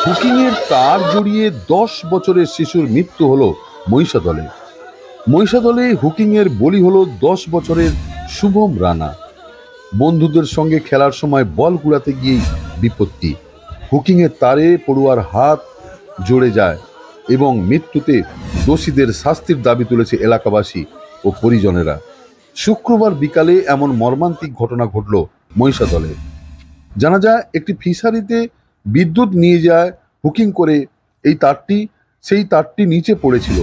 হুকিংয়ের তার জড়িয়ে 10 বছরের শিশুর মৃত্যু হলো মহিষাদলে। মহিষাদলে হুকিংয়ের বলি হলো 10 বছরের শুভম রানা। বন্ধুদের সঙ্গে খেলার সময় বল কুড়াতে গিয়েই বিপত্তি। হুকিংয়ের তারে পড়ুয়ার হাত জড়ে যায় এবং মৃত্যুতে দোষীদের শাস্তির দাবি তুলেছে এলাকাবাসী ও পরিজনেরা। শুক্রবার বিকালে এমন মর্মান্তিক ঘটনা ঘটল মহিষাদলে। জানা যায় একটি ফিশারিতে বিদ্যুৎ নিয়ে যায় হুকিং করে সেই তারটি নিচে পড়েছিল।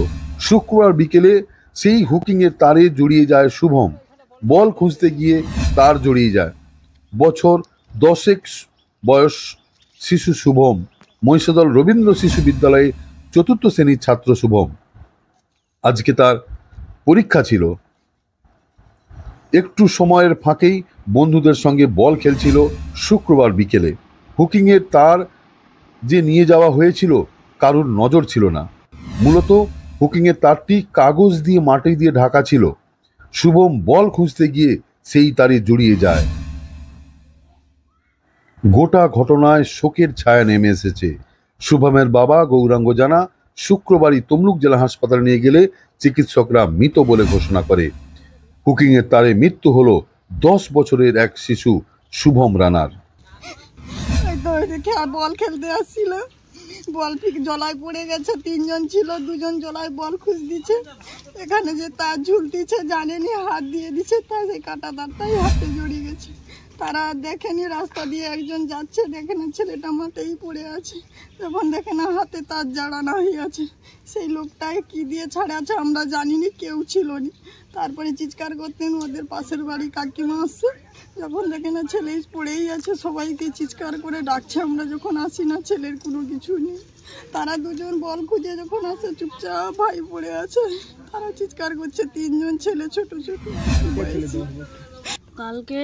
শুক্রবার বিকেলে সেই হুকিংয়ের তারে জড়িয়ে যায় শুভম। বল খুঁজতে গিয়ে তার জড়িয়ে যায়। বছর 10 বয়স শিশু শুভম। মহিষাদল রবীন্দ্র শিশু বিদ্যালয়ে 4র্থ শ্রেণীর ছাত্র শুভম। আজকে তার পরীক্ষা ছিল। একটু সময়ের ফাঁকেই বন্ধুদের সঙ্গে বল খেলছিল শুক্রবার বিকেলে। হুকিংয়ের তার যে নিয়ে যাওয়া হয়েছিল কারোর নজর ছিল না। মূলত হুকিংয়ের তারটি কাগজ দিয়ে মাটি দিয়ে ঢাকা ছিল। শুভম বল খুঁজতে গিয়ে সেই তারে জড়িয়ে যায়। গোটা ঘটনায় শোকের ছায়া নেমে এসেছে। শুভমের বাবা গৌরাঙ্গ জানা শুক্রবারই তমলুক জেলা হাসপাতালে নিয়ে গেলে চিকিৎসকরা মৃত বলে ঘোষণা করে। হুকিংয়ের তারে মৃত্যু হলো 10 বছরের এক শিশু শুভম রানার। বল খেলতে আসছিল, বল ঠিক জলায় পড়ে গেছে। 3 জন ছিল, 2 জন জলায় বল খুঁজ দিচ্ছে। এখানে যে তার ঝুলতিছে জানেনি, হাত দিয়ে দিচ্ছে, তার সেই কাটা তারটাই হাতে জড়িয়ে গেছে। তারা দেখেনি, রাস্তা দিয়ে একজন যাচ্ছে, দেখে না ছেলেটা মাঠেই পড়ে আছে। যখন দেখে না হাতে তার জড়ানো হয়ে আছে, সেই লোকটাই কি দিয়ে ছাড়া আছে আমরা জানিনি, কেউ ছিল না। তারপরে চিৎকার করতেন, ওদের পাশের বাড়ি কাকিমা আসছে, যখন দেখে না ছেলে পড়েই আছে, সবাইকে চিৎকার করে ডাকছে। আমরা যখন আসি না, ছেলের কোনো কিছু নেই। তারা 2 জন বল খুঁজে যখন আসে, চুপচাপ ভাই পড়ে আছে। তারা চিৎকার করছে, 3 জন ছেলে ছোট ছোট। কালকে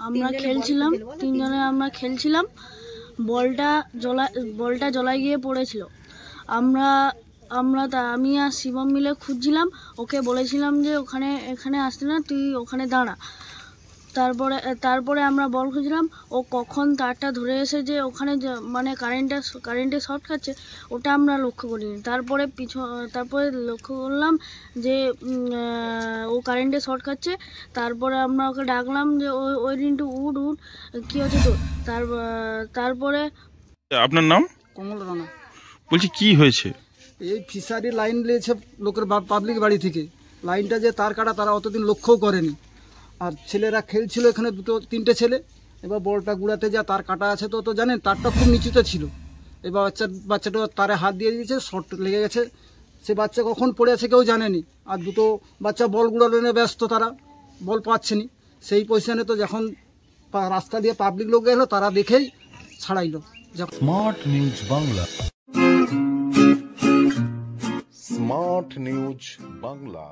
আমরা খেলছিলাম, 3 জনে আমরা খেলছিলাম। বলটা জলায় গিয়ে পড়েছিল। আমি আর শিবম মিলে খুঁজছিলাম। ওকে বলেছিলাম যে এখানে আসতে না, তুই ওখানে দাঁড়া। তারপরে আমরা বল খুঁজলাম। ও কখন তারটা ধরে এসে যে ওখানে মানে কারেন্টে শর্ট খাচ্ছে, ওটা আমরা লক্ষ্য করিনি। তারপরে লক্ষ্য করলাম যে ও কারেন্টে শর্ট খাচ্ছে। তারপরে আমরা ওকে ডাকলাম যে ওই রিন্টু উঠ, কি হচ্ছে তোর? তারপরে আপনার নাম? কমল রানা। বলছি কি হয়েছে? এই ফিশারি লাইন নিয়েছে লোকের পাবলিক বাড়ি থেকে। লাইনটা যে তার কাটা তারা অতদিন লক্ষ্যও করেনি। আর ছেলেরা খেলছিল, এখানে 2-3টে ছেলে। এবার বলটা গুড়াতে যা তার কাটা আছে, তো জানেন তারটা খুব নিচুতে ছিল। এবার বাচ্চাটা তারে হাত দিয়ে দিয়েছে, শর্ট লেগে গেছে। সে বাচ্চা কখন পড়ে আছে কেউ জানেনি। আর 2টো বাচ্চা বল গুড়ানো নিয়ে ব্যস্ত, তারা বল পাচ্ছেনি। সেই পজিশনে তো যখন রাস্তা দিয়ে পাবলিক লোক গেল, তারা দেখেই ছাড়াইলো। Smart news Bangla. Smart news Bangla.